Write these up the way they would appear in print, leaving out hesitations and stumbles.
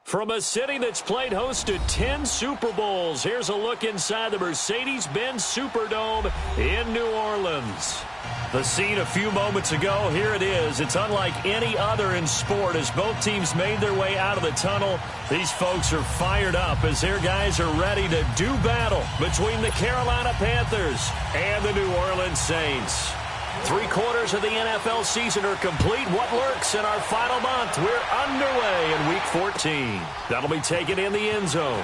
From a city that's played host to 10 Super Bowls, here's a look inside the Mercedes-Benz Superdome in New Orleans. The scene a few moments ago, here it is. It's unlike any other in sport as both teams made their way out of the tunnel. These folks are fired up as their guys are ready to do battle between the Carolina Panthers and the New Orleans Saints. 3/4 of the NFL season are complete. What lurks in our final month? We're underway in Week 14. That'll be taken in the end zone.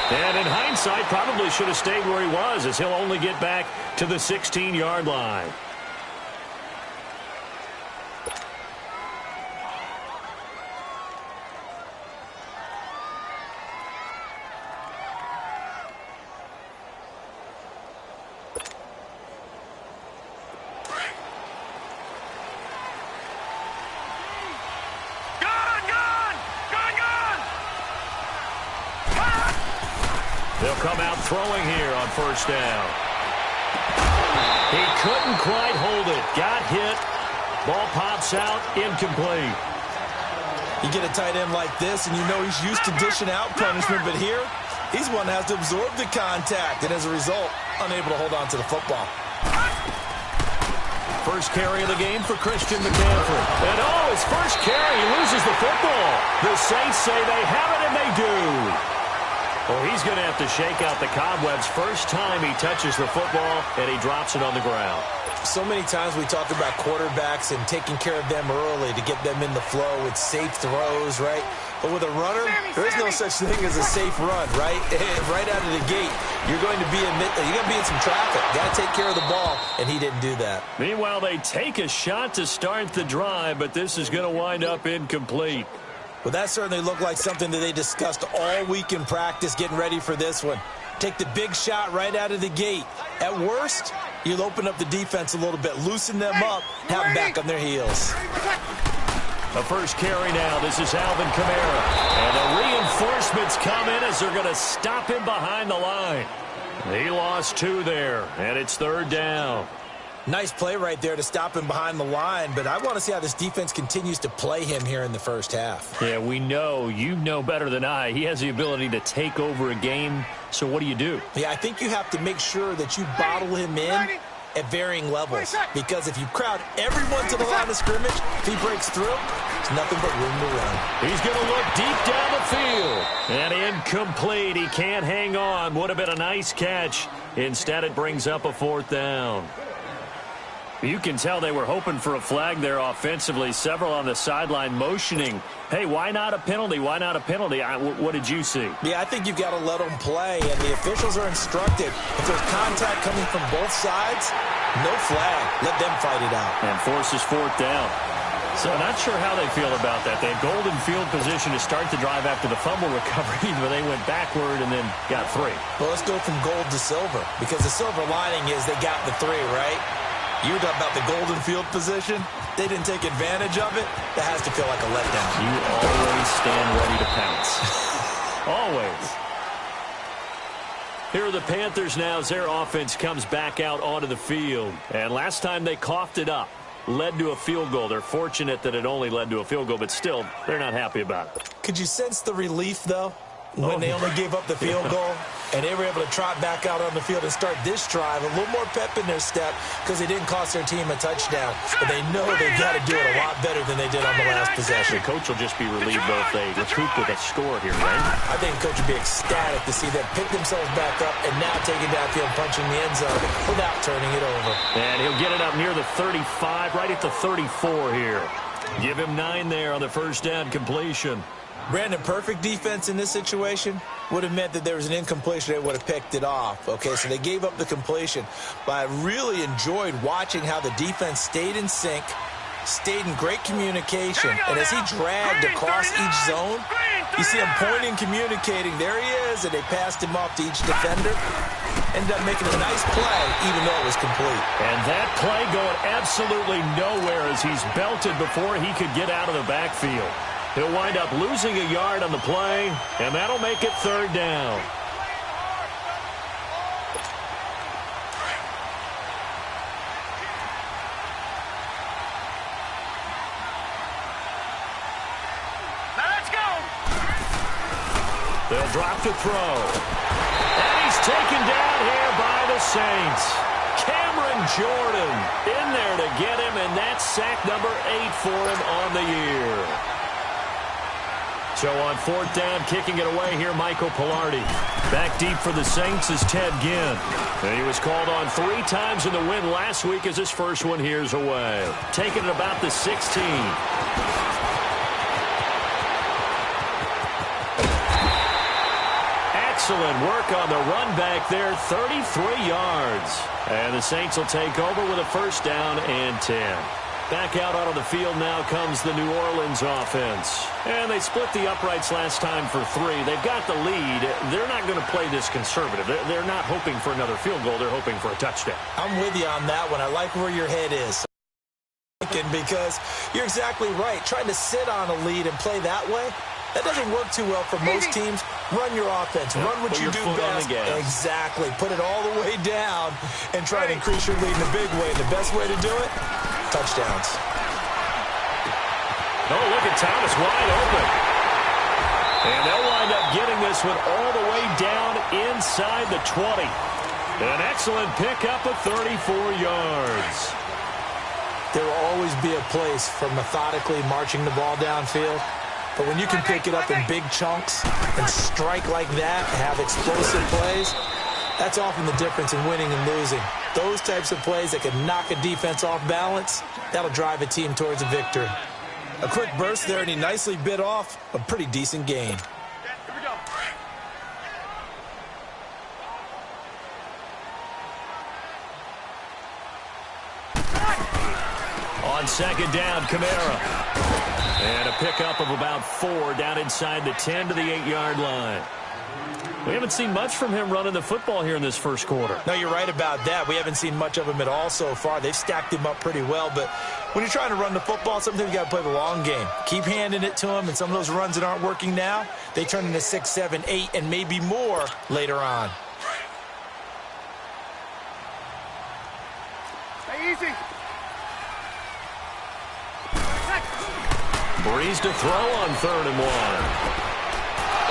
And in hindsight, probably should have stayed where he was as he'll only get back to the 16-yard line. They'll come out throwing here on first down. He couldn't quite hold it. Got hit. Ball pops out. Incomplete. You get a tight end like this, and you know he's used to dishing out punishment, but here, he's one that has to absorb the contact, and as a result, unable to hold on to the football. First carry of the game for Christian McCaffrey. And his first carry, he loses the football. The Saints say they have it, and they do. Well, he's going to have to shake out the cobwebs first time he touches the football, and he drops it on the ground. So many times we talk about quarterbacks and taking care of them early to get them in the flow with safe throws, right? But with a runner, there is no such thing as a safe run, right? Right out of the gate, you're going to be in some traffic. Got to take care of the ball, and he didn't do that. Meanwhile, they take a shot to start the drive, but this is going to wind up incomplete. Well, that certainly looked like something that they discussed all week in practice getting ready for this one. Take the big shot right out of the gate. At worst, you'll open up the defense a little bit, loosen them up, have them back on their heels. A first carry now. This is Alvin Kamara. And the reinforcements come in as they're going to stop him behind the line. He lost 2 there, and it's 3rd down. Nice play right there to stop him behind the line, but I want to see how this defense continues to play him here in the first half. Yeah, we know. You know better than I. He has the ability to take over a game, so what do? Yeah, I think you have to make sure that you bottle him in at varying levels, because if you crowd everyone to the line of scrimmage, if he breaks through, there's nothing but room to run. He's going to look deep down the field. And incomplete. He can't hang on. Would have been a nice catch. Instead, it brings up a 4th down. You can tell they were hoping for a flag there offensively. Several on the sideline motioning. Hey, why not a penalty? Why not a penalty? What did you see? Yeah, I think you've got to let them play, and the officials are instructed. If there's contact coming from both sides, no flag. Let them fight it out. And forces 4th down. So not sure how they feel about that. They had golden field position to start the drive after the fumble recovery, but they went backward and then got 3. Well, let's go from gold to silver, because the silver lining is they got the 3, right? You were talking about the golden field position. They didn't take advantage of it. That has to feel like a letdown. You always stand ready to pounce. Always. Here are the Panthers now as their offense comes back out onto the field. And last time they coughed it up, led to a field goal. They're fortunate that it only led to a field goal, but still, they're not happy about it. Could you sense the relief, though, when they only gave up the field goal? And they were able to trot back out on the field and start this drive. A little more pep in their step because they didn't cost their team a touchdown. But they know they've got to do it a lot better than they did on the last possession. The coach will just be relieved though if they recoup with a score here, right? I think the coach would be ecstatic to see them pick themselves back up and now take it downfield, punching the end zone without turning it over. And he'll get it up near the 35, right at the 34 here. Give him 9 there on the first down completion. Brandon, perfect defense in this situation would have meant that there was an incompletion. They would have picked it off. Okay, so they gave up the completion. But I really enjoyed watching how the defense stayed in sync, stayed in great communication. And as he dragged across each zone, you see him pointing, communicating. There he is, and they passed him off to each defender. Ended up making a nice play, even though it was complete. And that play going absolutely nowhere as he's belted before he could get out of the backfield. He'll wind up losing a yard on the play, and that'll make it 3rd down. Let's go. They'll drop to throw. And he's taken down here by the Saints. Cameron Jordan in there to get him, and that's sack number 8 for him on the year. So on 4th down, kicking it away here, Michael Pilardi. Back deep for the Saints is Ted Ginn. And he was called on 3 times in the win last week as his first one here's away. Taking it about the 16. Excellent work on the run back there, 33 yards. And the Saints will take over with a first down and 10. Back out onto the field now comes the New Orleans offense. And they split the uprights last time for 3. They've got the lead. They're not going to play this conservative. They're not hoping for another field goal. They're hoping for a touchdown. I'm with you on that one. I like where your head is. Because you're exactly right. Trying to sit on a lead and play that way, that doesn't work too well for most teams. Run your offense. Run what you do best. Exactly. Put it all the way down and try to increase your lead in a big way. And the best way to do it, touchdowns. Oh, look at Thomas wide open. And they'll wind up getting this one all the way down inside the 20. An excellent pickup of 34 yards. There will always be a place for methodically marching the ball downfield. But when you can pick it up in big chunks and strike like that and have explosive plays, that's often the difference in winning and losing. Those types of plays that can knock a defense off balance, that'll drive a team towards a victory. A quick burst there, and he nicely bit off a pretty decent gain. Here we go. On 2nd down, Kamara. And a pickup of about 4 down inside the 10 to the 8-yard line. We haven't seen much from him running the football here in this first quarter. No, you're right about that. We haven't seen much of him at all so far. They've stacked him up pretty well, but when you're trying to run the football, sometimes you got to play the long game. Keep handing it to him, and some of those runs that aren't working now, they turn into 6, 7, 8, and maybe more later on. Stay easy. Breeze to throw on 3rd and 1.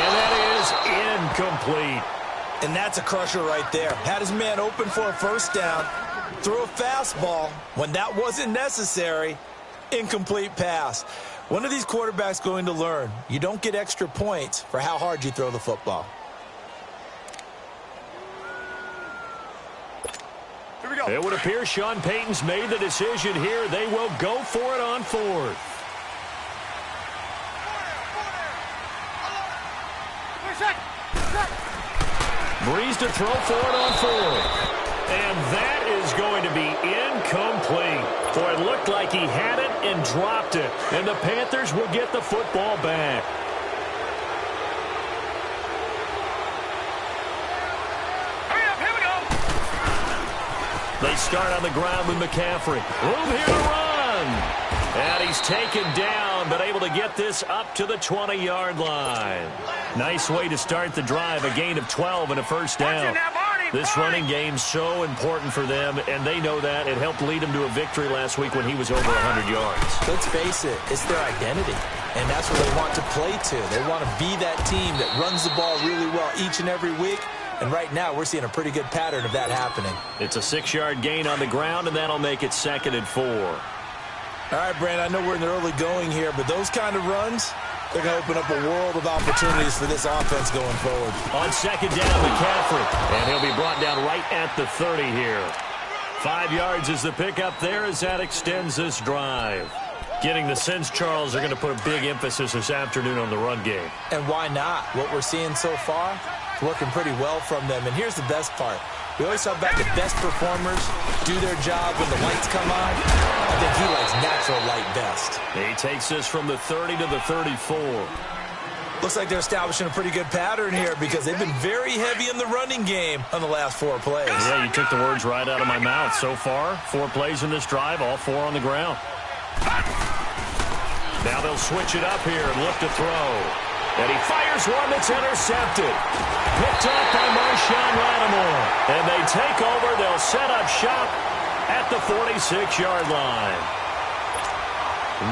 And that is incomplete. And that's a crusher right there. Had his man open for a first down, threw a fastball when that wasn't necessary, incomplete pass. One of these quarterbacks going to learn, you don't get extra points for how hard you throw the football. Here we go. It would appear Sean Payton's made the decision here. They will go for it on 4th. Breeze to throw for it on 4th. And that is going to be incomplete. Boy, it looked like he had it and dropped it. And the Panthers will get the football back. Hurry up, here we go. They start on the ground with McCaffrey. Room here to run. And he's taken down, but able to get this up to the 20-yard line. Nice way to start the drive, a gain of 12 and a first down. This running game's so important for them, and they know that. It helped lead them to a victory last week when he was over 100 yards. Let's face it, it's their identity, and that's what they want to play to. They want to be that team that runs the ball really well each and every week, and right now we're seeing a pretty good pattern of that happening. It's a 6-yard gain on the ground, and that'll make it 2nd and 4. All right, Brandon, I know we're in the early going here, but those kind of runs, they're going to open up a world of opportunities for this offense going forward. On 2nd down, McCaffrey, and he'll be brought down right at the 30 here. 5 yards is the pickup there as that extends this drive. Getting the sense, Charles, are going to put a big emphasis this afternoon on the run game. And why not? What we're seeing so far is working pretty well from them. And here's the best part. We always talk about the best performers do their job when the lights come on. I think he likes natural light best. He takes this from the 30 to the 34. Looks like they're establishing a pretty good pattern here because they've been very heavy in the running game on the last 4 plays. Yeah, you took the words right out of my mouth. So far, 4 plays in this drive, all 4 on the ground. Now they'll switch it up here and look to throw. And he fires one that's intercepted. Picked up by Marshawn Lattimore. And they take over. They'll set up shop at the 46-yard line.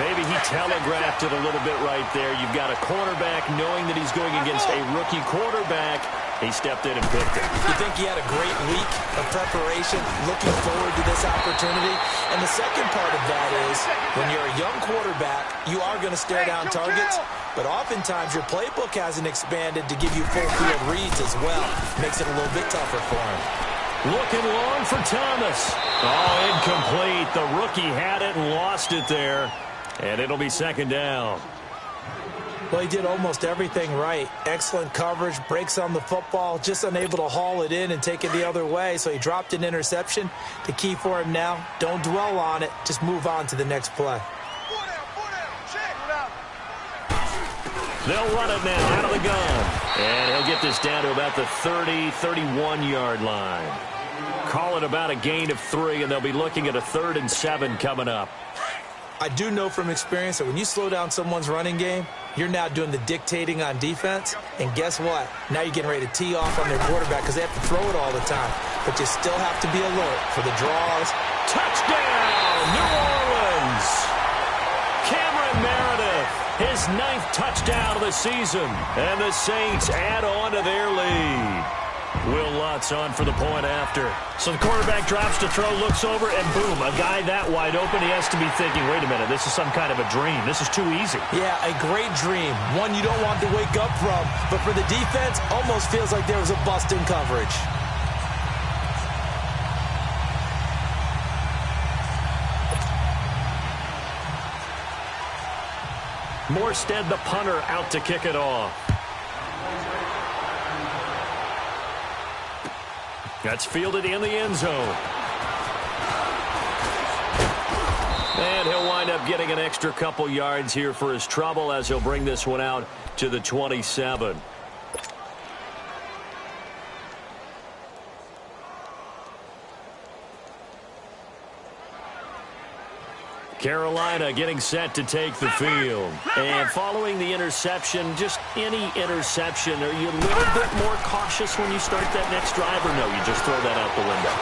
Maybe he telegraphed it a little bit right there. You've got a quarterback knowing that he's going against a rookie quarterback. He stepped in and picked it. You think he had a great week of preparation, looking forward to this opportunity? And the second part of that is, when you're a young quarterback, you are going to stare down targets, but oftentimes your playbook hasn't expanded to give you full field reads as well. Makes it a little bit tougher for him. Looking long for Thomas. Oh, incomplete. The rookie had it and lost it there. And it'll be 2nd down. Well, he did almost everything right. Excellent coverage, breaks on the football, just unable to haul it in and take it the other way. So he dropped an interception. The key for him now, don't dwell on it. Just move on to the next play. They'll run it now out of the gun. And he'll get this down to about the 30, 31-yard line. Call it about a gain of 3, and they'll be looking at a 3rd and 7 coming up. I do know from experience that when you slow down someone's running game, you're now doing the dictating on defense. And guess what? Now you're getting ready to tee off on their quarterback because they have to throw it all the time. But you still have to be alert for the draws. Touchdown, New Orleans! Cameron Meredith, his 9th touchdown of the season. And the Saints add on to their lead. Will Lutz on for the point after. So the quarterback drops to throw, looks over, and boom, a guy that wide open, he has to be thinking, wait a minute, this is some kind of a dream. This is too easy. Yeah, a great dream. One you don't want to wake up from. But for the defense, almost feels like there was a bust in coverage. Morstead, the punter, out to kick it off. That's fielded in the end zone. And he'll wind up getting an extra couple yards here for his trouble as he'll bring this one out to the 27. Carolina getting set to take the field. And following the interception, just any interception, are you a little bit more cautious when you start that next drive, or no, you just throw that out the window?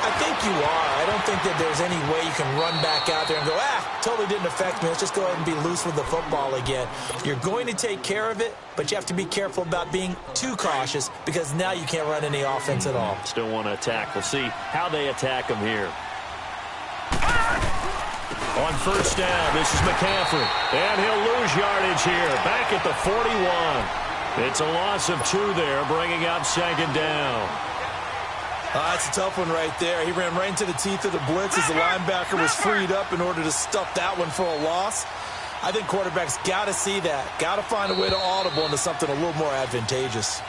I think you are. I don't think that there's any way you can run back out there and go, totally didn't affect me. Let's just go ahead and be loose with the football again. You're going to take care of it, but you have to be careful about being too cautious because now you can't run any offense at all. Still want to attack. We'll see how they attack them here. On first down, this is McCaffrey. And he'll lose yardage here. Back at the 41. It's a loss of 2 there, bringing up second down. That's a tough one right there. He ran right into the teeth of the blitz as the linebacker was freed up in order to stuff that one for a loss. I think quarterbacks got to see that. Got to find a way to audible into something a little more advantageous.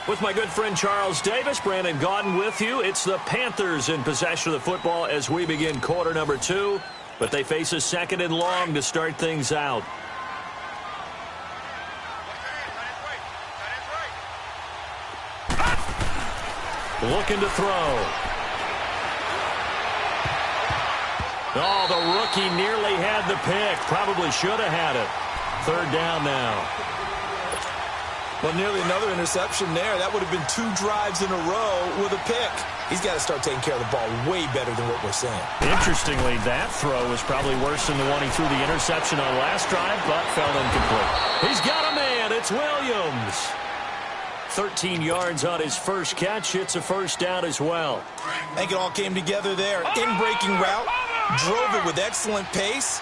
With my good friend Charles Davis, Brandon Gaudin with you. It's the Panthers in possession of the football as we begin quarter number 2. But they face a second and long to start things out. Looking to throw. Oh, the rookie nearly had the pick. Probably should have had it. Third down now. Well, nearly another interception there. That would have been 2 drives in a row with a pick. He's got to start taking care of the ball way better than what we're saying. Interestingly, that throw was probably worse than the one he threw the interception on last drive, but fell incomplete. He's got a man. It's Williams. 13 yards on his first catch. It's a first down as well. I think it all came together there. In-breaking route. Drove it with excellent pace.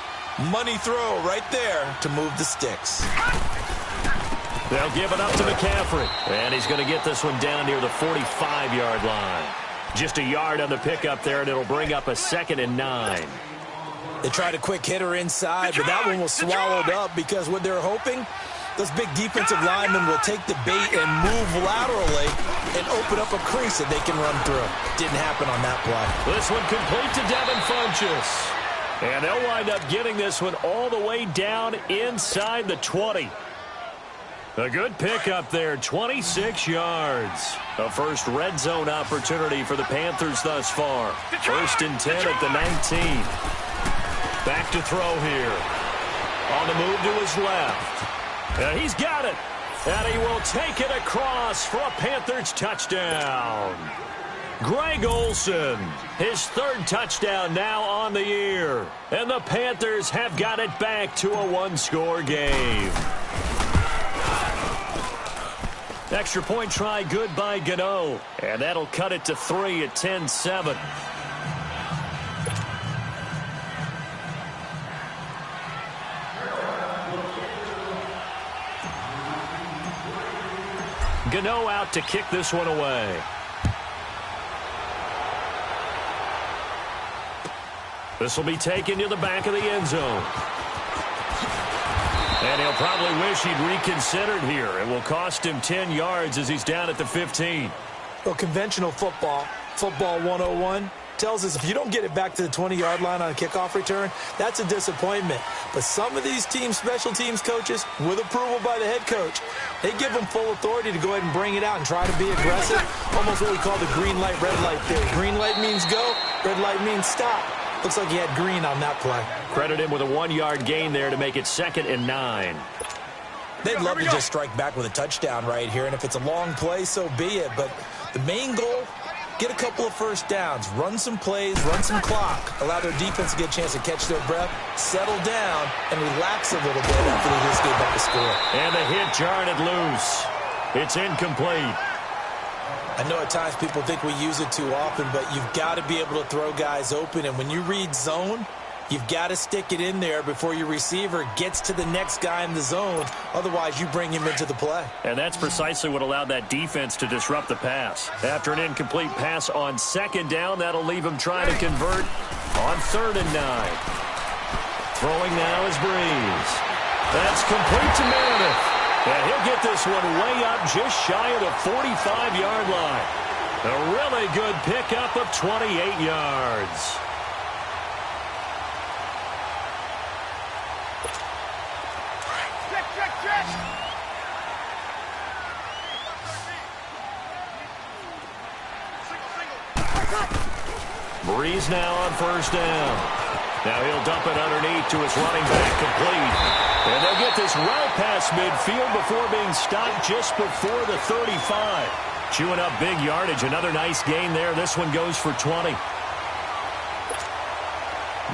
Money throw right there to move the sticks. They'll give it up to McCaffrey. And he's going to get this one down near the 45-yard line. Just a yard on the pickup there, and it'll bring up a 2nd and 9. They tried a quick hitter inside, but that one was swallowed up because what they're hoping, those big defensive linemen will take the bait and move laterally and open up a crease that they can run through. Didn't happen on that play. This one complete to Devin Funchess. And they'll wind up getting this one all the way down inside the 20. A good pickup there, 26 yards. A first red zone opportunity for the Panthers thus far. 1st and 10 at the 19. Back to throw here. On the move to his left. And he's got it. And he will take it across for a Panthers touchdown. Greg Olsen, his 3rd touchdown now on the year. And the Panthers have got it back to a 1-score game. Extra point try good by Gano. And that'll cut it to 3 at 10-7. Gano out to kick this one away. This will be taken to the back of the end zone. And he'll probably wish he'd reconsidered here. It will cost him 10 yards as he's down at the 15. Well, conventional football 101, tells us if you don't get it back to the 20-yard line on a kickoff return, that's a disappointment. But some of these teams, special teams coaches, with approval by the head coach, they give them full authority to go ahead and bring it out and try to be aggressive. Almost what we call the green light, red light theory. Green light means go, red light means stop. Looks like he had green on that play. Credit him with a 1-yard gain there to make it 2nd and 9. They'd love to just strike back with a touchdown right here, and if it's a long play, so be it. But the main goal, get a couple of first downs, run some plays, run some clock, allow their defense to get a chance to catch their breath, settle down, and relax a little bit after they just gave up the score. And the hit jarred it loose. It's incomplete. I know at times people think we use it too often, but you've got to be able to throw guys open. And when you read zone, you've got to stick it in there before your receiver gets to the next guy in the zone. Otherwise, you bring him into the play. And that's precisely what allowed that defense to disrupt the pass. After an incomplete pass on 2nd down, that'll leave him trying to convert on 3rd and 9. Throwing now is Breeze. That's complete to Meredith. And he'll get this one way up just shy of the 45-yard line. A really good pickup of 28 yards. Breeze now on 1st down. Now he'll dump it underneath to his running back, complete. And they'll get this well past midfield before being stopped just before the 35. Chewing up big yardage. Another nice gain there. This one goes for 20.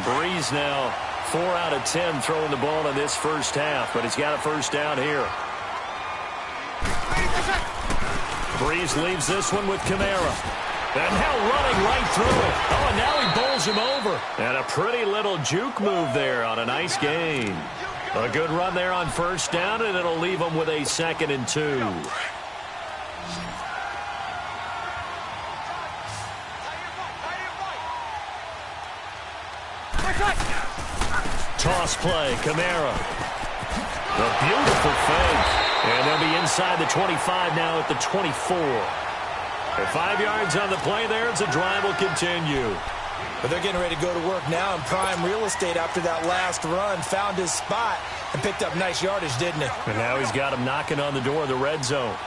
Breeze now 4 out of 10 throwing the ball in this first half, but he's got a first down here. Breeze leaves this one with Kamara. And now running right through it. Oh, and now he bowls him over. And a pretty little juke move there on a nice gain. A good run there on first down, and it'll leave him with a 2nd and 2. Toss play, Kamara. A beautiful fake. And they'll be inside the 25 now at the 24. And 5 yards on the play there as the drive will continue. But they're getting ready to go to work now in prime real estate after that last run. Found his spot and picked up nice yardage, didn't he? And now he's got him knocking on the door of the red zone.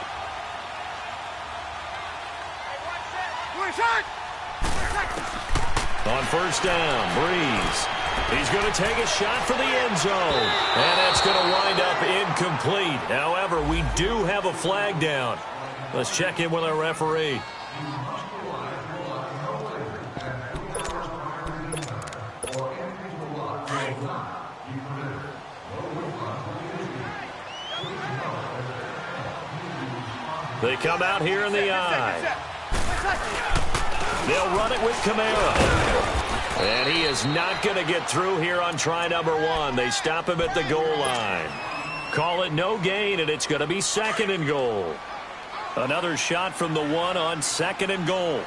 On first down, Breeze. He's going to take a shot for the end zone. And that's going to wind up incomplete. However, we do have a flag down. Let's check in with our referee. They come out here in the eye. They'll run it with Kamara. And he is not going to get through here on try number 1. They stop him at the goal line. Call it no gain, and it's going to be 2nd and goal. Another shot from the 1 on 2nd and goal.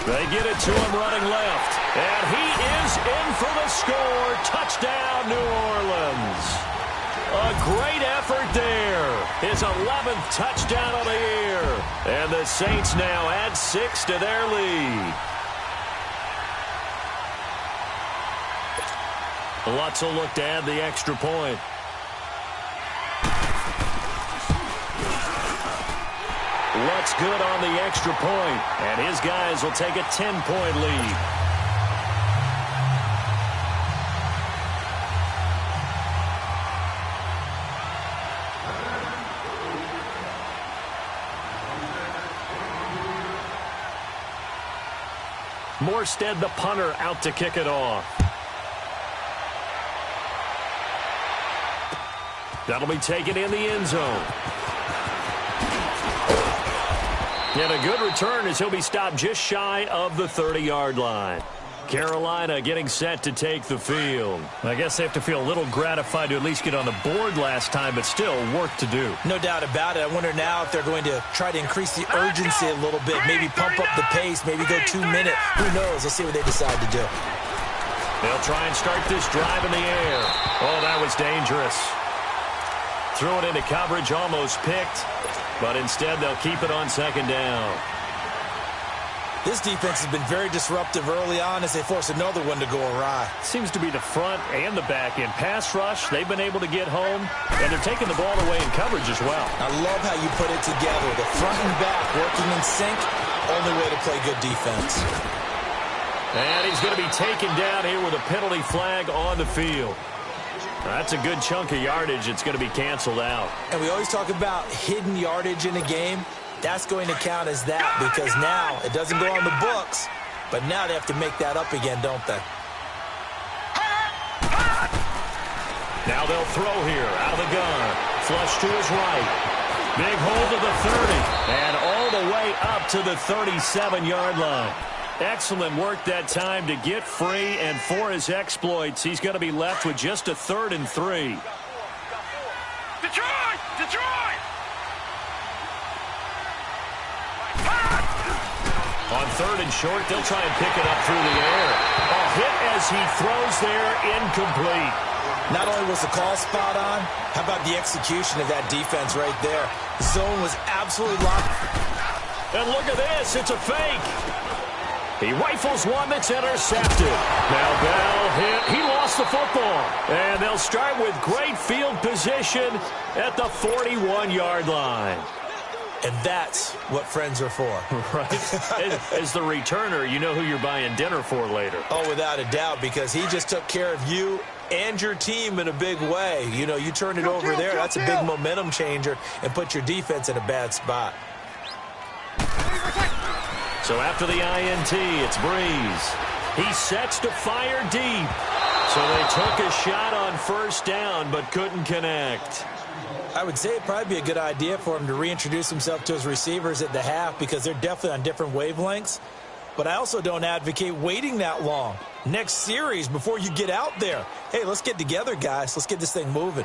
They get it to him running left. And he is in for the score. Touchdown, New Orleans. A great effort there. His 11th touchdown of the year. And the Saints now add 6 to their lead. Lutz will look to add the extra point. Lutz good on the extra point. And his guys will take a 10-point lead. Morstead, the punter, out to kick it off. That'll be taken in the end zone. And a good return as he'll be stopped just shy of the 30-yard line. Carolina getting set to take the field. I guess they have to feel a little gratified to at least get on the board last time, but still work to do. No doubt about it. I wonder now if they're going to try to increase the urgency a little bit, maybe pump up the pace, maybe go 2 minute. Who knows? Let's see what they decide to do. They'll try and start this drive in the air. Oh, that was dangerous. Threw it into coverage, almost picked, but instead they'll keep it on 2nd down. This defense has been very disruptive early on as they force another one to go awry. Seems to be the front and the back end. Pass rush, they've been able to get home, and they're taking the ball away in coverage as well. I love how you put it together. The front and back working in sync, only way to play good defense. And he's going to be taken down here with a penalty flag on the field. That's a good chunk of yardage. It's going to be canceled out. And we always talk about hidden yardage in a game. That's going to count as that because now it doesn't go on the books, but now they have to make that up again, don't they? Now they'll throw here out of the gun. Flush to his right. Big hold of the 30 and all the way up to the 37-yard line. Excellent work that time to get free, and for his exploits, he's going to be left with just a 3rd and 3. Detroit! Detroit! On 3rd and short, they'll try and pick it up through the air. A hit as he throws there, incomplete. Not only was the call spot on, how about the execution of that defense right there? The zone was absolutely locked. And look at this, it's a fake. He rifles one that's intercepted. Now Bell hit. He lost the football. And they'll start with great field position at the 41-yard line. And that's what friends are for. Right. As the returner, you know who you're buying dinner for later. Oh, without a doubt, because he just took care of you and your team in a big way. You know, you turned it over there. That's a big momentum changer and put your defense in a bad spot. So after the INT, it's Breeze. He sets to fire deep. So they took a shot on first down but couldn't connect. I would say it'd probably be a good idea for him to reintroduce himself to his receivers at the half because they're definitely on different wavelengths. But I also don't advocate waiting that long. Next series before you get out there. Hey, let's get together, guys. Let's get this thing moving.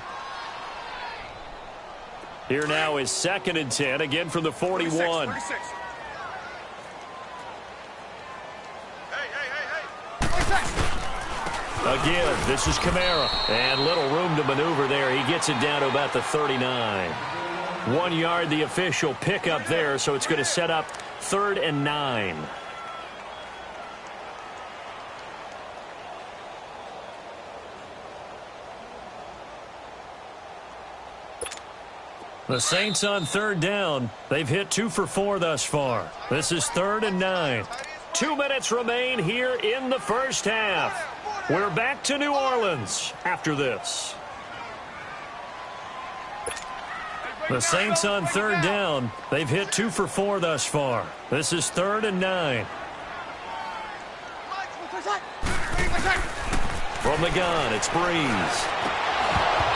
Here now is 2nd and 10, again from the 41. 36. Again, this is Kamara. And little room to maneuver there. He gets it down to about the 39. 1 yard, the official pickup there, so it's going to set up 3rd and 9. The Saints on 3rd down. They've hit 2 for 4 thus far. This is 3rd and 9. 2 minutes remain here in the first half. We're back to New Orleans after this. The Saints on 3rd down. They've hit 2 for 4 thus far. This is 3rd and 9. From the gun, it's Breeze.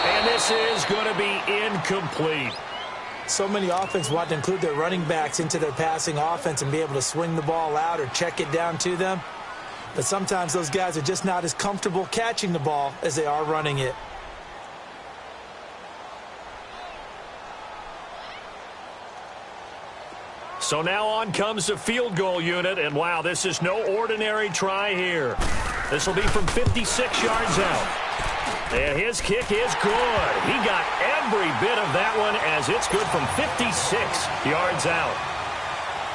And this is going to be incomplete. So many offenses want to include their running backs into their passing offense and be able to swing the ball out or check it down to them. But sometimes those guys are just not as comfortable catching the ball as they are running it. So now on comes the field goal unit, and wow, this is no ordinary try here. This will be from 56 yards out. And his kick is good. He got every bit of that one as it's good from 56 yards out.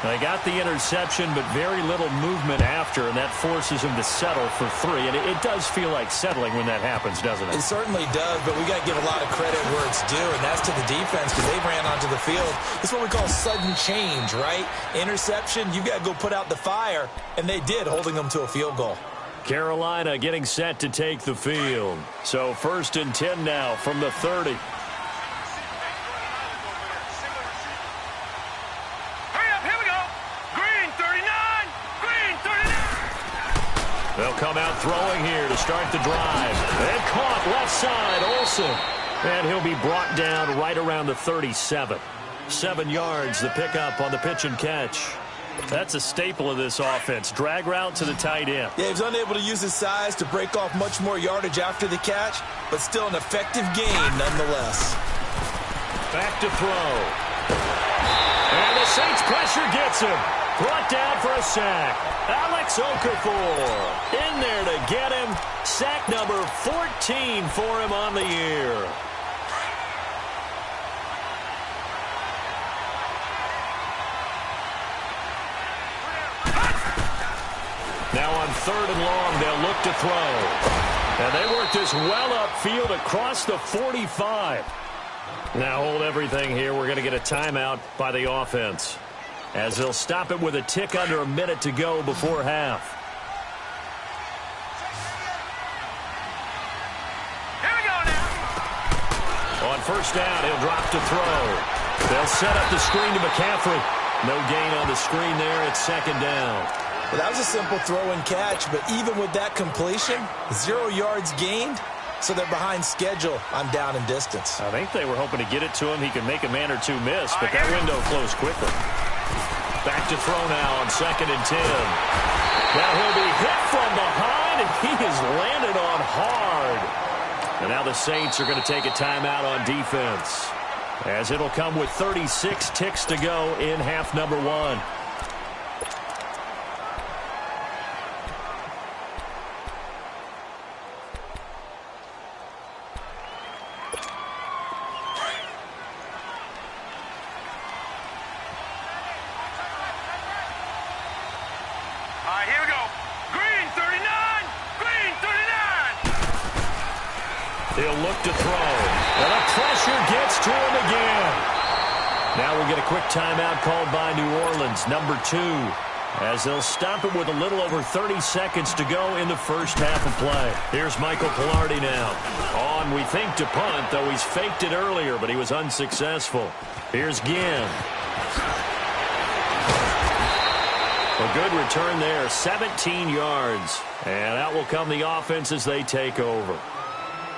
They got the interception, but very little movement after, and that forces him to settle for 3. And it does feel like settling when that happens, doesn't it? It certainly does, but we got to give a lot of credit where it's due, and that's to the defense because they ran onto the field. It's what we call sudden change, right? Interception, you've got to go put out the fire, and they did, holding them to a field goal. Carolina getting set to take the field. So 1st and 10 now from the 30. They'll come out throwing here to start the drive. And caught left side, Olsen. And he'll be brought down right around the 37. 7 yards, the pickup on the pitch and catch. That's a staple of this offense. Drag route to the tight end. Yeah, he was unable to use his size to break off much more yardage after the catch, but still an effective gain nonetheless. Back to throw. And the Saints pressure gets him. Brought down for a sack. Alex Okafor in there to get him. Sack number 14 for him on the year. Now on 3rd and long, they'll look to throw. And they work this well upfield across the 45. Now hold everything here. We're going to get a timeout by the offense, as they'll stop it with a tick under a minute to go before half. Here we go now. On 1st down, he'll drop to throw. They'll set up the screen to McCaffrey. No gain on the screen there. It's 2nd down. Well, that was a simple throw and catch, but even with that completion, 0 yards gained, so they're behind schedule on down and distance. I think they were hoping to get it to him. He could make a man or two miss, but that window closed quickly. Back to throw now on 2nd and 10. Now he'll be hit from behind, and he is landed on hard. And now the Saints are going to take a timeout on defense, as it'll come with 36 ticks to go in half number 1. Here we go. Green 39. Green 39. He'll look to throw. And the pressure gets to him again. Now we'll get a quick timeout called by New Orleans, number 2, as they'll stop it with a little over 30 seconds to go in the first half of play. Here's Michael Pilardi now. On, we think, to punt, though he's faked it earlier, but he was unsuccessful. Here's Ginn. A good return there, 17 yards. And out will come the offense as they take over.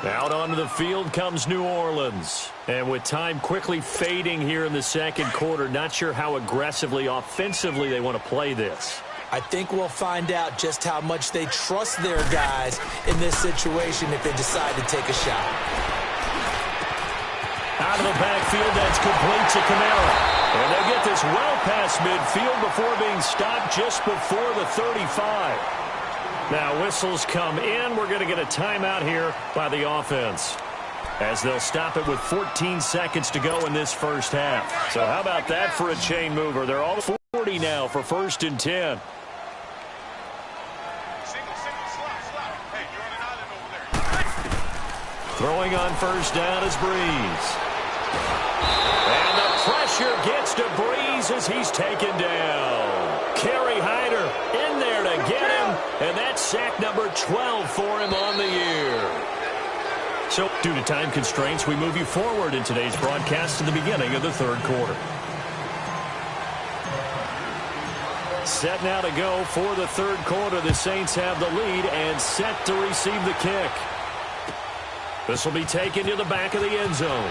Out onto the field comes New Orleans. And with time quickly fading here in the second quarter, not sure how aggressively, offensively they want to play this. I think we'll find out just how much they trust their guys in this situation if they decide to take a shot. Out of the backfield, that's complete to Kamara. And they'll get this well past midfield before being stopped just before the 35. Now whistles come in. We're going to get a timeout here by the offense, as they'll stop it with 14 seconds to go in this first half. So how about that for a chain mover? They're all 40 now for 1st and 10. Throwing on first down is Breeze. And the pressure gets to Breeze as he's taken down. Kerry Hyder in there to get him, and that's sack number 12 for him on the year. So, due to time constraints, we move you forward in today's broadcast to the beginning of the third quarter. Set now to go for the third quarter. The Saints have the lead and set to receive the kick. This will be taken to the back of the end zone.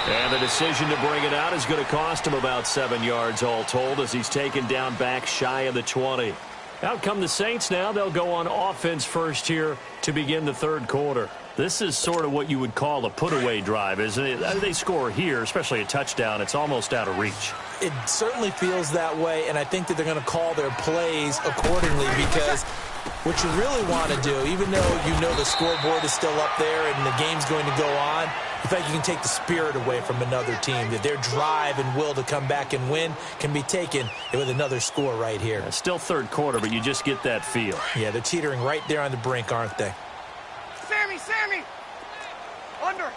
And the decision to bring it out is going to cost him about 7 yards all told, as he's taken down back shy of the 20. Out come the Saints now. They'll go on offense first here to begin the third quarter. This is sort of what you would call a put-away drive, isn't it? They score here, especially a touchdown. It's almost out of reach. It certainly feels that way, and I think that they're going to call their plays accordingly, because what you really want to do, even though you know the scoreboard is still up there and the game's going to go on, in fact, you can take the spirit away from another team, that their drive and will to come back and win can be taken with another score right here. Yeah, still third quarter, but you just get that feel. Yeah, they're teetering right there on the brink, aren't they? Sammy! Under!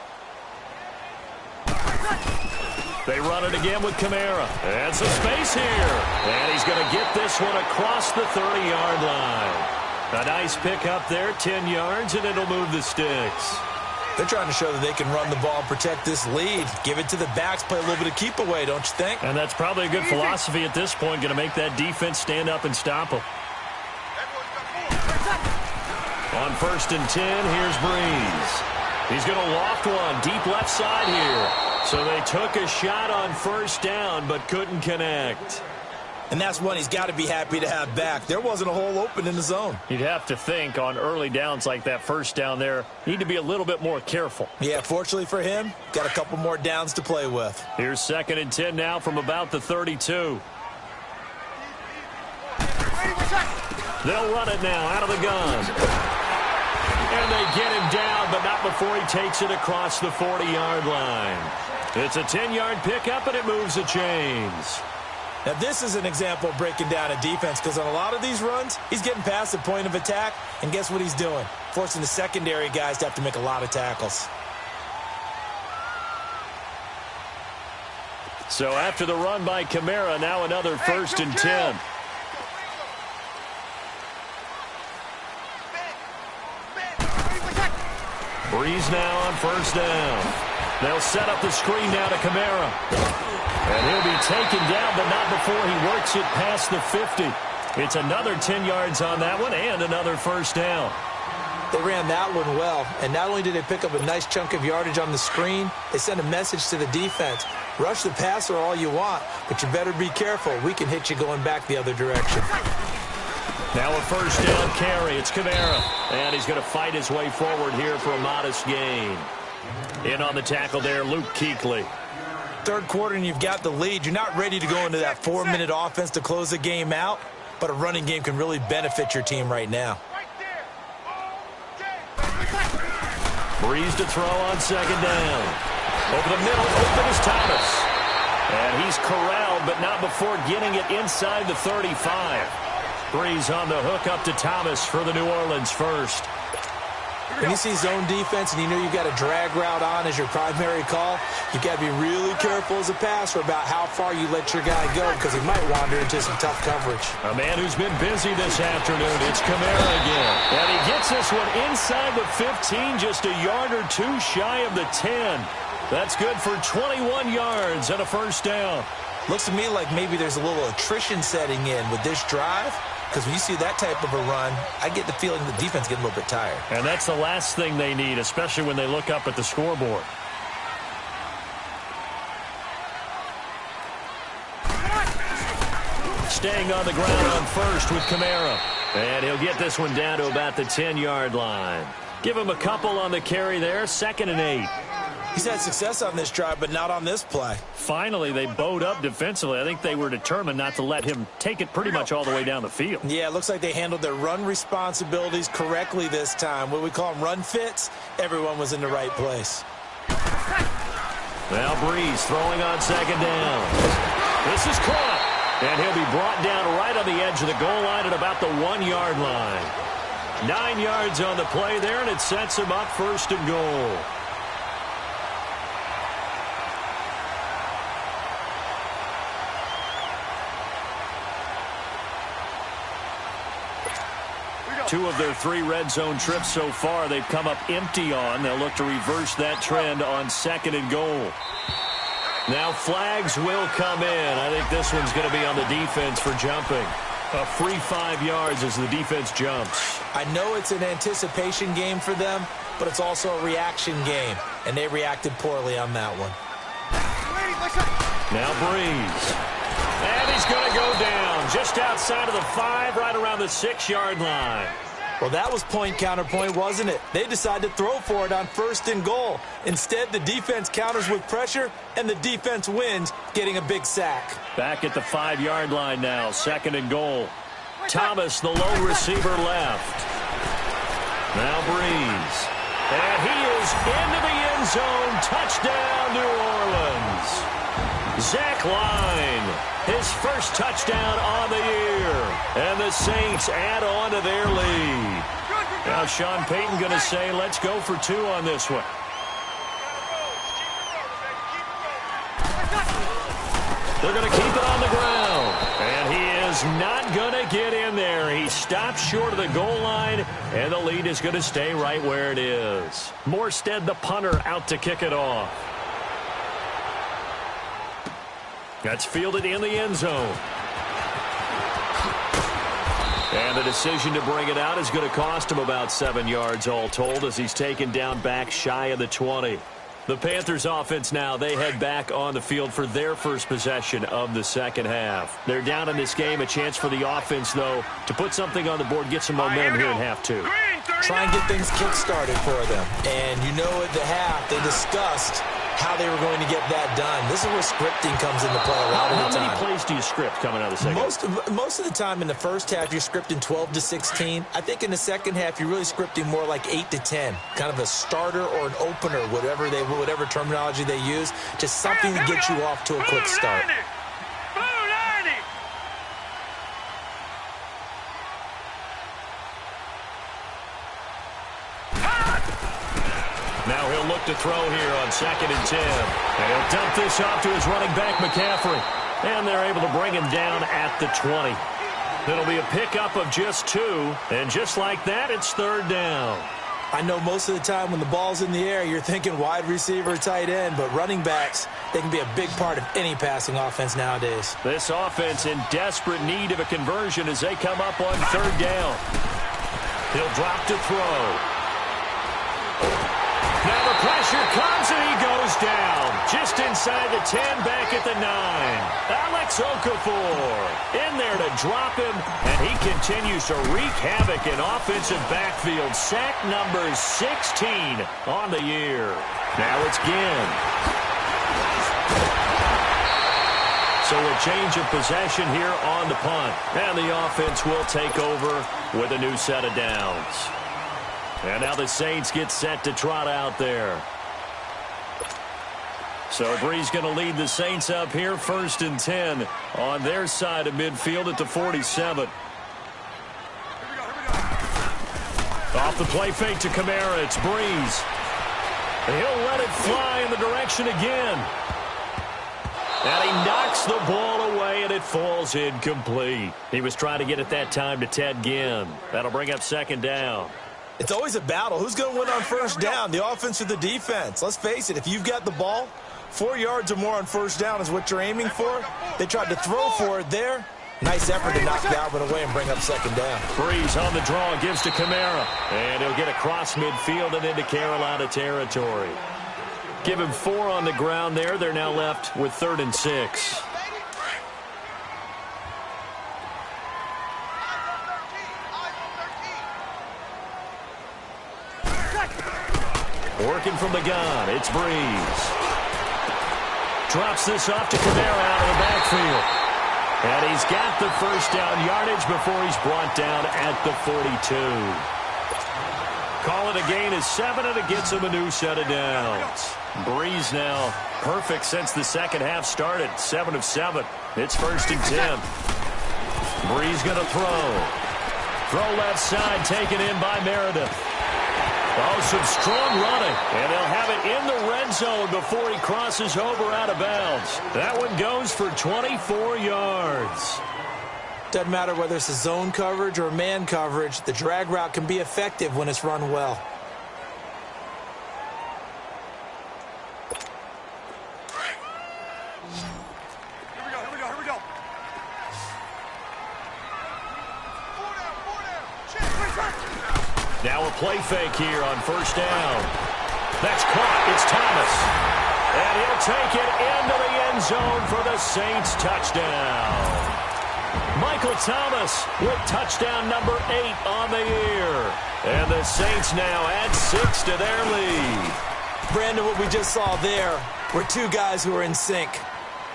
They run it again with Kamara. And some space here. And he's going to get this one across the 30-yard line. A nice pick up there, 10 yards, and it'll move the sticks. They're trying to show that they can run the ball and protect this lead. Give it to the backs, play a little bit of keep away, don't you think? And that's probably a good philosophy at this point, going to make that defense stand up and stop them. On 1st and 10, here's Breeze. He's going to loft one deep left side here. So they took a shot on first down, but couldn't connect. And that's one he's got to be happy to have back. There wasn't a hole open in the zone. You'd have to think on early downs like that first down there, need to be a little bit more careful. Yeah, fortunately for him, got a couple more downs to play with. Here's 2nd and 10 now from about the 32. They'll run it now out of the gun. And they get him down, but not before he takes it across the 40-yard line. It's a 10-yard pickup, and it moves the chains. Now, this is an example of breaking down a defense, because on a lot of these runs, he's getting past the point of attack, and guess what he's doing? Forcing the secondary guys to have to make a lot of tackles. So after the run by Kamara, now another 1st and 10. Breeze now on first down. They'll set up the screen now to Kamara. And he'll be taken down, but not before he works it past the 50. It's another 10 yards on that one and another first down. They ran that one well, and not only did they pick up a nice chunk of yardage on the screen, they sent a message to the defense. Rush the passer all you want, but you better be careful. We can hit you going back the other direction. Now a first down carry. It's Kamara. And he's going to fight his way forward here for a modest gain. In on the tackle there, Luke Kuechly. Third quarter and you've got the lead. You're not ready to go into that 4-minute offense to close the game out, but a running game can really benefit your team right now. Breeze to throw on second down. Over the middle, open is Thomas. And he's corralled, but not before getting it inside the 35. Breeze on the hook up to Thomas for the New Orleans first. When you see zone defense and you know you've got a drag route on as your primary call, you've got to be really careful as a passer about how far you let your guy go because he might wander into some tough coverage. A man who's been busy this afternoon, it's Kamara again. And he gets this one inside the 15, just a yard or two shy of the 10. That's good for 21 yards and a first down. Looks to me like maybe there's a little attrition setting in with this drive. Because when you see that type of a run, I get the feeling the defense getting a little bit tired. And that's the last thing they need, especially when they look up at the scoreboard. Staying on the ground on first with Kamara. And he'll get this one down to about the 10-yard line. Give him a couple on the carry there, 2nd and 8. He's had success on this drive, but not on this play. Finally, they bowed up defensively. I think they were determined not to let him take it pretty much all the way down the field. Yeah, it looks like they handled their run responsibilities correctly this time. What we call them run fits, everyone was in the right place. Now Breeze throwing on 2nd down. This is caught. And he'll be brought down right on the edge of the goal line at about the 1-yard line. 9 yards on the play there, and it sets him up 1st and goal. Two of their 3 red zone trips so far they've come up empty on. They'll look to reverse that trend on 2nd and goal. Now flags will come in. I think this one's going to be on the defense for jumping. A free 5 yards as the defense jumps. I know it's an anticipation game for them, but it's also a reaction game, and they reacted poorly on that one. Now Breeze. And he's going to go down just outside of the 5, right around the 6-yard line. Well, that was point counterpoint, wasn't it? They decided to throw for it on 1st and goal. Instead, the defense counters with pressure, and the defense wins, getting a big sack. Back at the 5-yard line now, 2nd and goal. Thomas, the lone receiver, left. Now Breeze. And he is into the end zone. Touchdown, New Orleans. Zach Line, his first touchdown on the year. And the Saints add on to their lead. Now Sean Payton going to say, let's go for 2 on this one. They're going to keep it on the ground. And he is not going to get in there. He stops short of the goal line, and the lead is going to stay right where it is. Morstead, the punter, out to kick it off. That's fielded in the end zone. And the decision to bring it out is going to cost him about 7 yards all told as he's taken down back shy of the 20. The Panthers offense now, they head back on the field for their first possession of the 2nd half. They're down in this game, a chance for the offense, though, to put something on the board, get some momentum here in half 2. Try and get things kick-started for them. And you know at the half, they discussed how they were going to get that done. This is where scripting comes into play a lot of the time. How many plays do you script coming out of the second half? Most of the time in the first half, you're scripting 12 to 16. I think in the second half, you're really scripting more like 8 to 10. Kind of a starter or an opener, whatever terminology they use. Just something to get you off to a quick start. Now he'll look to throw here on 2nd and 10. And he'll dump this off to his running back, McCaffrey. And they're able to bring him down at the 20. It'll be a pickup of just 2. And just like that, it's 3rd down. I know most of the time when the ball's in the air, you're thinking wide receiver, tight end. But running backs, they can be a big part of any passing offense nowadays. This offense in desperate need of a conversion as they come up on 3rd down. He'll drop to throw. Now the pressure comes and he goes down. Just inside the 10, back at the 9. Alex Okafor in there to drop him, and he continues to wreak havoc in offensive backfield. Sack number 16 on the year. Now it's Ginn. So a change of possession here on the punt. And the offense will take over with a new set of downs. And now the Saints get set to trot out there. So Breeze going to lead the Saints up here, 1st and 10 on their side of midfield at the 47. Off the play fake to Kamara, it's Breeze. He'll let it fly in the direction again. And he knocks the ball away, and it falls incomplete. He was trying to get it that time to Ted Ginn. That'll bring up second down. It's always a battle. Who's going to win on first down, the offense or the defense? Let's face it, if you've got the ball, 4 yards or more on first down is what you're aiming for. They tried to throw for it there. Nice effort to knock Dalvin away and bring up second down. Breeze on the draw, gives to Kamara. And he'll get across midfield and into Carolina territory. Give him 4 on the ground there. They're now left with 3rd and 6. Working from the gun, it's Breeze. Drops this off to Kamara out of the backfield. And he's got the first down yardage before he's brought down at the 42. Call it a gain of 7, and it gets him a new set of downs. Breeze now perfect since the second half started. 7 of 7. It's 1st and 10. Breeze going to throw. Throw left side, taken in by Meredith. Oh, some strong running. And they'll have it in the red zone before he crosses over out of bounds. That one goes for 24 yards. Doesn't matter whether it's a zone coverage or man coverage, the drag route can be effective when it's run well. Here we go. Now a play fake here on first down. That's caught. It's Thomas. And he'll take it into the end zone for the Saints touchdown. Michael Thomas with touchdown number 8 on the year. And the Saints now add 6 to their lead. Brandon, what we just saw there were 2 guys who are in sync.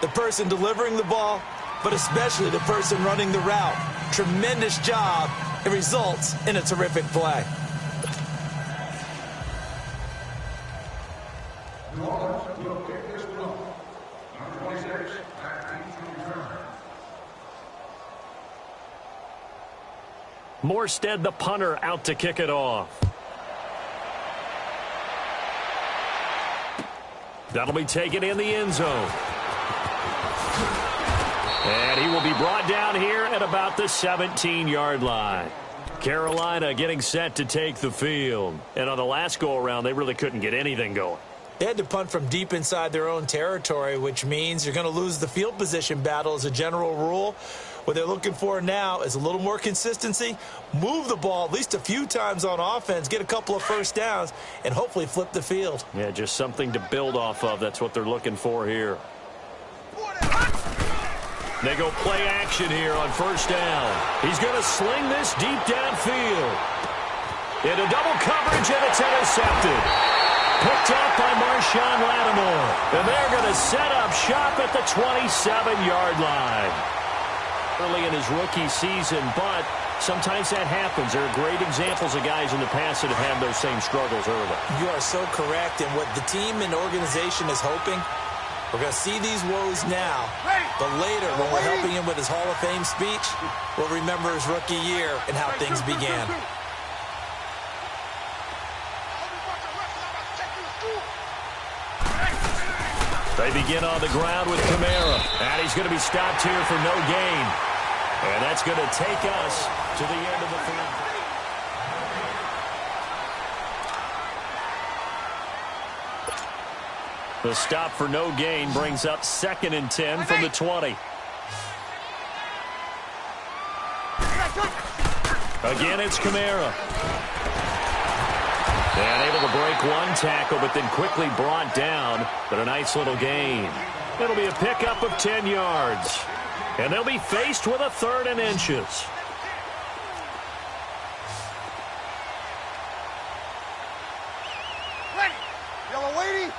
The person delivering the ball, but especially the person running the route. Tremendous job. It results in a terrific play. Morstead, the punter, out to kick it off. That'll be taken in the end zone. And he will be brought down here at about the 17-yard line. Carolina getting set to take the field. And on the last go-around, they really couldn't get anything going. They had to punt from deep inside their own territory, which means you're going to lose the field position battle as a general rule. What they're looking for now is a little more consistency, move the ball at least a few times on offense, get a couple of first downs, and hopefully flip the field. Yeah, just something to build off of. That's what they're looking for here. They go play action here on first down. He's going to sling this deep downfield. Into double coverage, and it's intercepted. Picked up by Marshawn Lattimore. And they're going to set up shop at the 27-yard line. Early in his rookie season, but sometimes that happens. There are great examples of guys in the past that have had those same struggles early. You are so correct, and what the team and organization is hoping, we're going to see these woes now, but later when we're helping him with his Hall of Fame speech, we'll remember his rookie year and how things began. They begin on the ground with Kamara, and he's going to be stopped here for no gain. And that's going to take us to the end of the third. The stop for no gain brings up 2nd and 10 from the 20. Again, it's Kamara. And able to break one tackle, but then quickly brought down. But a nice little gain. It'll be a pickup of 10 yards. And they'll be faced with a 3rd and inches. Ready. Yellow lady.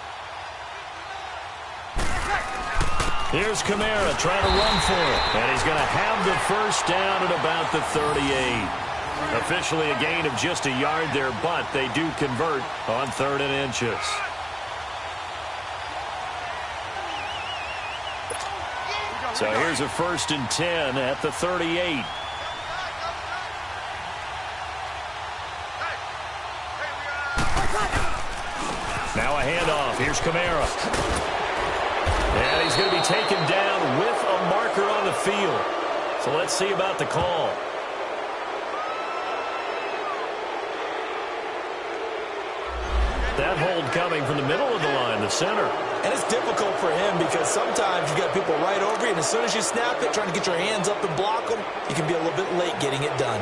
Here's Kamara trying to run for it. And he's going to have the first down at about the 38. Officially a gain of just a yard there, but they do convert on 3rd and inches. So here's a 1st and 10 at the 38. Now a handoff. Here's Kamara. And he's going to be taken down with a marker on the field. So let's see about the call. That hold coming from the middle of the line, the center. And it's difficult for him because sometimes you got people right over you, and as soon as you snap it, trying to get your hands up and block them, you can be a little bit late getting it done.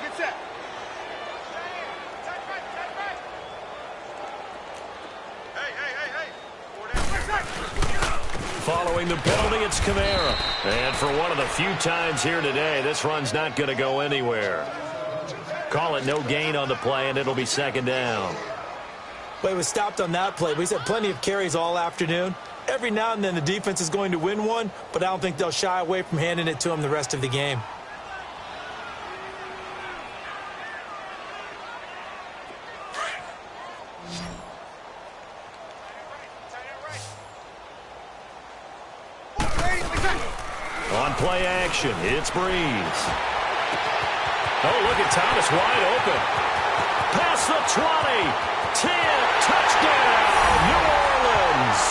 Get set. Hey. Following the penalty, it's Kamara. And for one of the few times here today, this run's not going to go anywhere. Call it no gain on the play, and it'll be second down. Well, he was stopped on that play, but he's had plenty of carries all afternoon. Every now and then the defense is going to win one, but I don't think they'll shy away from handing it to him the rest of the game. On play action, it's Breeze. Oh, look at Thomas wide open. Past the 20, 10, touchdown, New Orleans.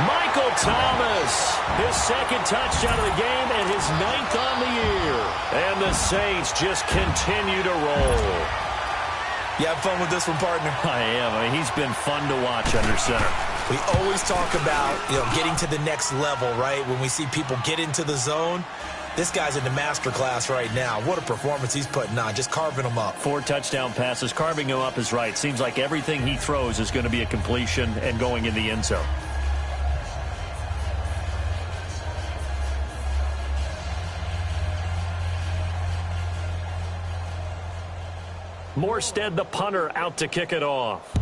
Michael Thomas, his second touchdown of the game and his 9th on the year. And the Saints just continue to roll. You have fun with this one, partner? I am. I mean, he's been fun to watch under center. We always talk about, getting to the next level, right? When we see people get into the zone, this guy's in the master class right now. What a performance he's putting on, just carving them up. 4 touchdown passes. Carving him up is right. Seems like everything he throws is going to be a completion and going in the end zone. Morstead, the punter, out to kick it off.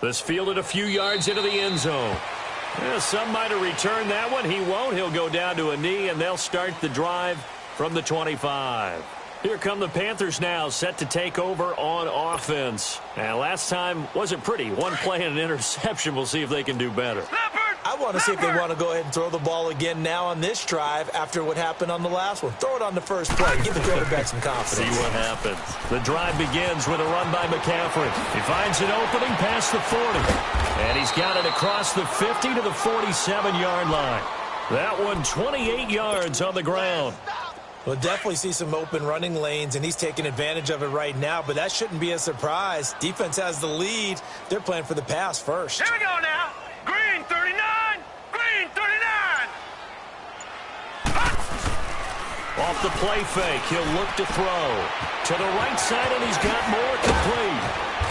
This fielded a few yards into the end zone. Yeah, some might have returned that one. He won't. He'll go down to a knee, and they'll start the drive from the 25. Here come the Panthers now, set to take over on offense. And last time wasn't pretty. One play and an interception. We'll see if they can do better. I want to see if they want to go ahead and throw the ball again now on this drive after what happened on the last one. Throw it on the first play. Give the quarterback some confidence. See what happens. The drive begins with a run by McCaffrey. He finds an opening past the 40. And he's got it across the 50 to the 47-yard line. That one 28 yards on the ground. We'll definitely see some open running lanes, and he's taking advantage of it right now, but that shouldn't be a surprise. Defense has the lead. They're playing for the pass first. Here we go now. Green 39. Green 39. Off the play fake, he'll look to throw. To the right side, and he's got more complete.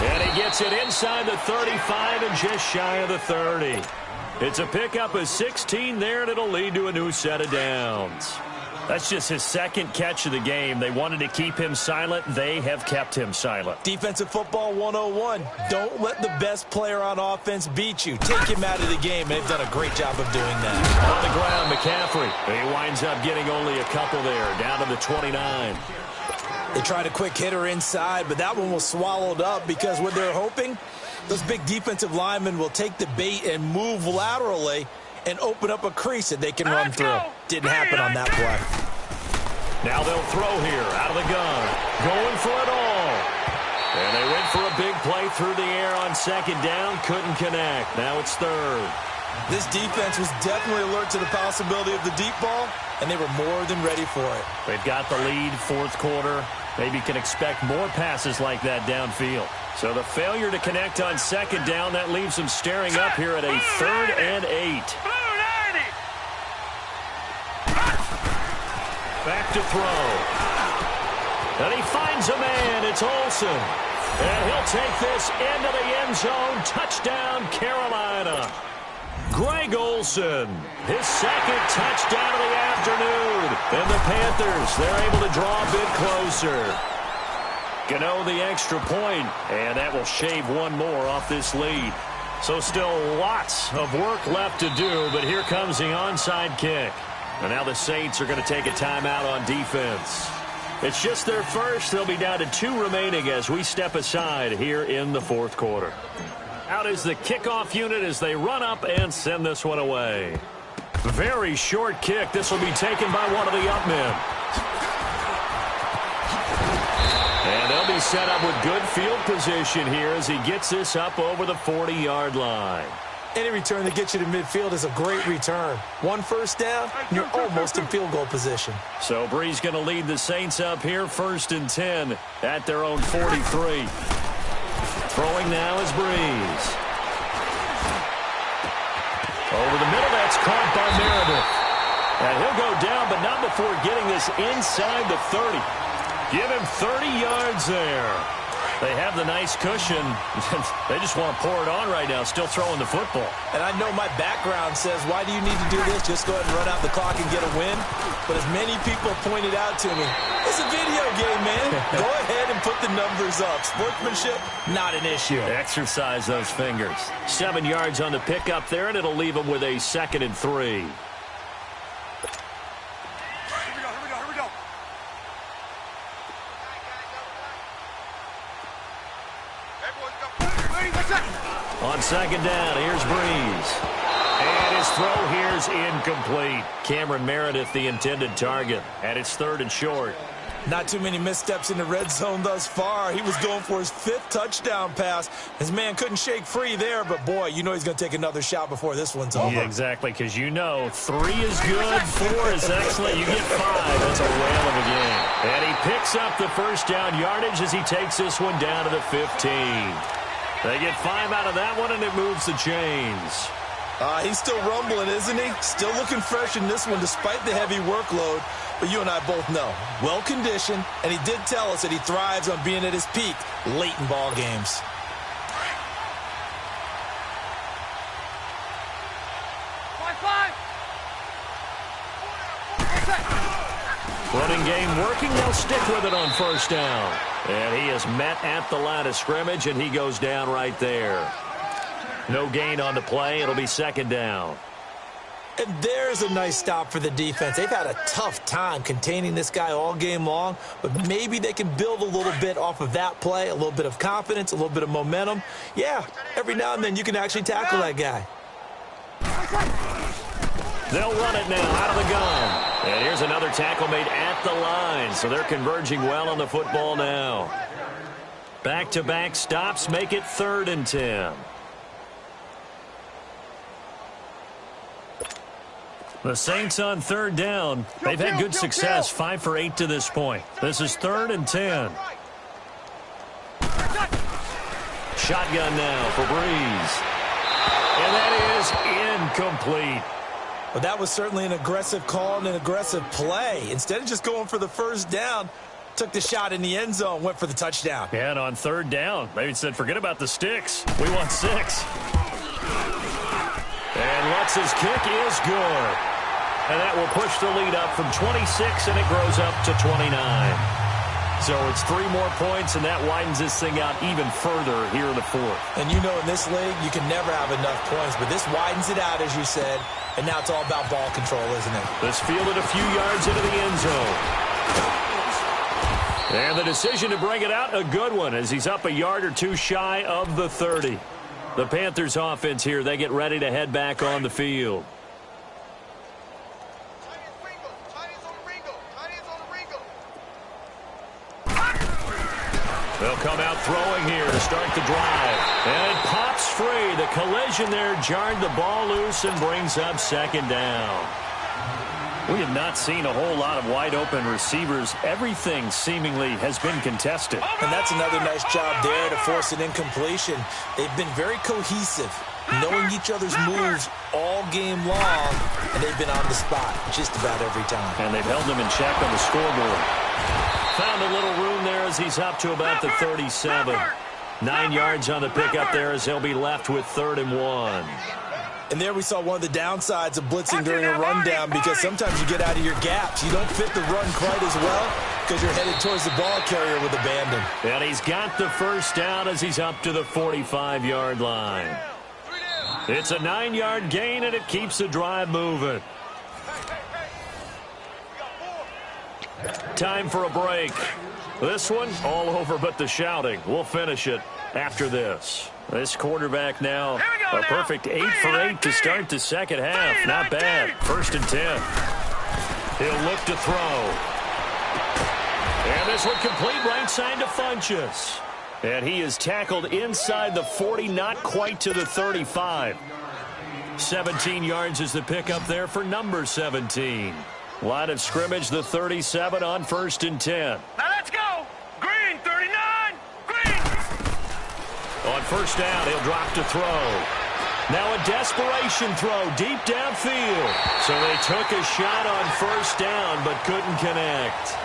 And he gets it inside the 35 and just shy of the 30. It's a pickup of 16 there, and it'll lead to a new set of downs. That's just his second catch of the game. They wanted to keep him silent. They have kept him silent. Defensive football 101. Don't let the best player on offense beat you. Take him out of the game, and they've done a great job of doing that. On the ground, McCaffrey. He winds up getting only a couple there, down to the 29. They tried a quick hitter inside, but that one was swallowed up because what they're hoping, those big defensive linemen will take the bait and move laterally and open up a crease that they can run through. Didn't happen on that play. Now they'll throw here out of the gun. Going for it all. And they went for a big play through the air on second down. Couldn't connect. Now it's third. This defense was definitely alert to the possibility of the deep ball, and they were more than ready for it. They've got the lead, fourth quarter. Maybe can expect more passes like that downfield. So the failure to connect on second down, that leaves them staring up here at a 3rd and 8. Back to throw. And he finds a man. It's Olsen. And he'll take this into the end zone. Touchdown, Carolina. Greg Olsen, his second touchdown of the afternoon. And the Panthers, they're able to draw a bit closer. Gano the extra point, and that will shave one more off this lead. So still lots of work left to do, but here comes the onside kick. And now the Saints are going to take a timeout on defense. It's just their first. They'll be down to 2 remaining as we step aside here in the fourth quarter. Out is the kickoff unit as they run up and send this one away. Very short kick. This will be taken by one of the up men. And they'll be set up with good field position here as he gets this up over the 40-yard line. Any return that gets you to midfield is a great return. One first down, and you're almost in field goal position. So Brees going to lead the Saints up here 1st and 10 at their own 43. Throwing now is Brees. Over the middle, that's caught by Meredith. And he'll go down, but not before getting this inside the 30. Give him 30 yards there. They have the nice cushion. They just want to pour it on right now, still throwing the football. And I know my background says, why do you need to do this? Just go ahead and run out the clock and get a win. But as many people pointed out to me, it's a video game, man. Go ahead and put the numbers up. Sportsmanship, not an issue. Exercise those fingers. 7 yards on the pickup there, and it'll leave them with a 2nd and 3. On 2nd down, here's Brees. And his throw here's incomplete. Cameron Meredith, the intended target. And it's 3rd and short. Not too many missteps in the red zone thus far. He was going for his 5th touchdown pass. His man couldn't shake free there, but boy, you know he's going to take another shot before this one's over. Yeah, exactly, because you know 3 is good, 4 is excellent. You get 5. That's a whale of a game. And he picks up the first down yardage as he takes this one down to the 15. They get 5 out of that one, and it moves the chains. He's still rumbling, isn't he? Still looking fresh in this one despite the heavy workload. But you and I both know, well-conditioned, and he did tell us that he thrives on being at his peak late in ball games. Running game working. They'll stick with it on 1st down. And he is met at the line of scrimmage, and he goes down right there. No gain on the play. It'll be 2nd down. And there's a nice stop for the defense. They've had a tough time containing this guy all game long, but maybe they can build a little bit off of that play, a little bit of confidence, a little bit of momentum. Yeah, every now and then you can actually tackle that guy. They'll run it now out of the gun. And here's another tackle made at the line, so they're converging well on the football now. Back-to-back stops make it 3rd and 10. The Saints on 3rd down. They've had good success, 5 for 8 to this point. This is 3rd and 10. Shotgun now for Brees. And that is incomplete. Well, that was certainly an aggressive call and an aggressive play. Instead of just going for the 1st down, took the shot in the end zone, went for the touchdown. Yeah, and on 3rd down, they said, forget about the sticks. We want 6. And Lutz's kick is good. And that will push the lead up from 26, and it grows up to 29. So it's 3 more points, and that widens this thing out even further here in the 4th. And you know in this league, you can never have enough points, but this widens it out, as you said, and now it's all about ball control, isn't it? This fielded a few yards into the end zone. And the decision to bring it out, a good one, as he's up a yard or 2 shy of the 30. The Panthers offense here, they get ready to head back on the field. They'll come out throwing here to start the drive. And it pops free. The collision there jarred the ball loose and brings up 2nd down. We have not seen a whole lot of wide-open receivers. Everything seemingly has been contested. And that's another nice job there to force an incompletion. They've been very cohesive, knowing each other's moves all game long, and they've been on the spot just about every time. And they've held them in check on the scoreboard. Found a little room there as he's up to about the 37. 9 yards on the pickup there as he'll be left with 3rd and 1. And there we saw one of the downsides of blitzing during a rundown, because sometimes you get out of your gaps. You don't fit the run quite as well because you're headed towards the ball carrier with abandon. And he's got the 1st down as he's up to the 45-yard line. It's a 9-yard gain, and it keeps the drive moving. Time for a break. This one, all over but the shouting. We'll finish it after this. This quarterback now a perfect 8 for 8 to start the second half. Not bad. 1st and 10. He'll look to throw. And this one complete right side to Funchess. And he is tackled inside the 40, not quite to the 35. 17 yards is the pickup there for number 17. Line of scrimmage, the 37 on 1st and 10. Now let's go. Green, 39. Green. On 1st down, he'll drop to throw. Now a desperation throw deep downfield. So they took a shot on 1st down but couldn't connect.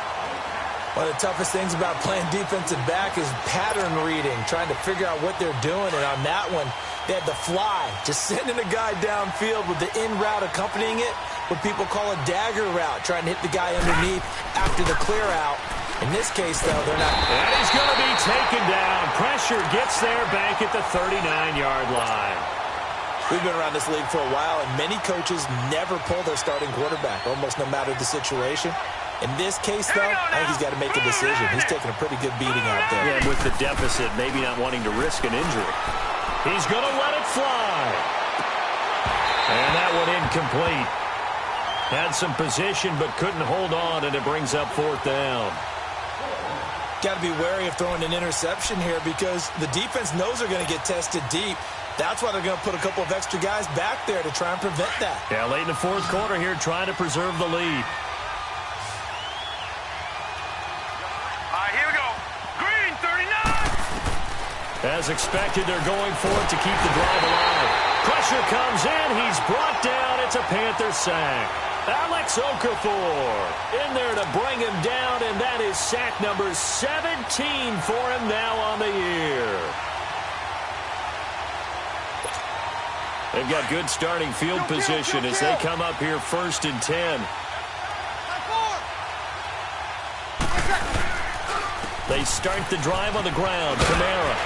One of the toughest things about playing defensive back is pattern reading, trying to figure out what they're doing. And on that one, they had the fly, just sending a guy downfield with the in route accompanying it, what people call a dagger route, trying to hit the guy underneath after the clear out. In this case, though, they're not. And he's going to be taken down. Pressure gets there back at the 39-yard line. We've been around this league for a while, and many coaches never pull their starting quarterback, almost no matter the situation. In this case, though, I think he's got to make a decision. He's taking a pretty good beating out there. Yeah, with the deficit, maybe not wanting to risk an injury. He's going to let it fly. And that one incomplete. Had some position, but couldn't hold on, and it brings up 4th down. Got to be wary of throwing an interception here because the defense knows they're going to get tested deep. That's why they're going to put a couple of extra guys back there to try and prevent that. Yeah, late in the 4th quarter here, trying to preserve the lead. Here we go. Green, 39. As expected, they're going for it to keep the drive alive. Pressure comes in. He's brought down. It's a Panther sack. Alex Okafor in there to bring him down, and that is sack number 17 for him now on the year. They've got good starting field position as they come up here 1st and 10. They start the drive on the ground. Kamara.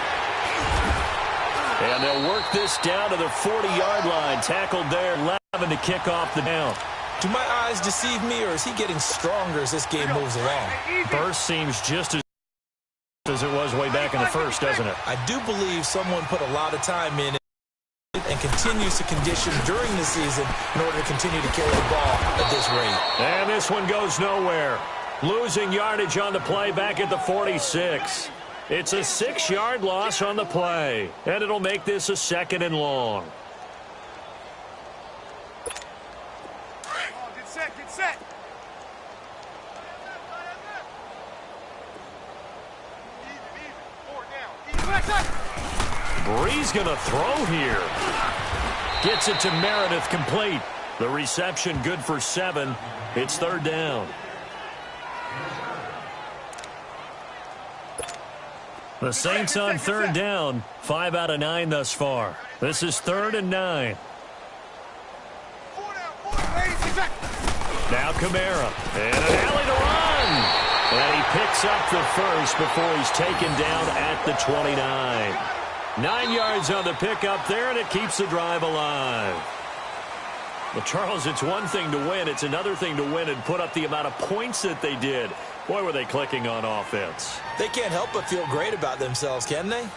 And they'll work this down to the 40-yard line. Tackled there. 11 to kick off the down. Do my eyes deceive me, or is he getting stronger as this game moves along? Burst seems just as it was way back in the 1st, doesn't it? I do believe someone put a lot of time in and continues to condition during the season in order to continue to carry the ball at this rate. And this one goes nowhere. Losing yardage on the play back at the 46. It's a 6-yard loss on the play, and it'll make this a 2nd and long. Get set, get set. Bree's going to throw here. Gets it to Meredith, complete. The reception good for 7. It's 3rd down. The Saints on 3rd down. 5 out of 9 thus far. This is 3rd and 9. Now Kamara. And an alley to run. And he picks up the first before he's taken down at the 29. 9 yards on the pickup there, and it keeps the drive alive. Well, Charles, it's one thing to win. It's another thing to win and put up the amount of points that they did. Boy, were they clicking on offense. They can't help but feel great about themselves, can they?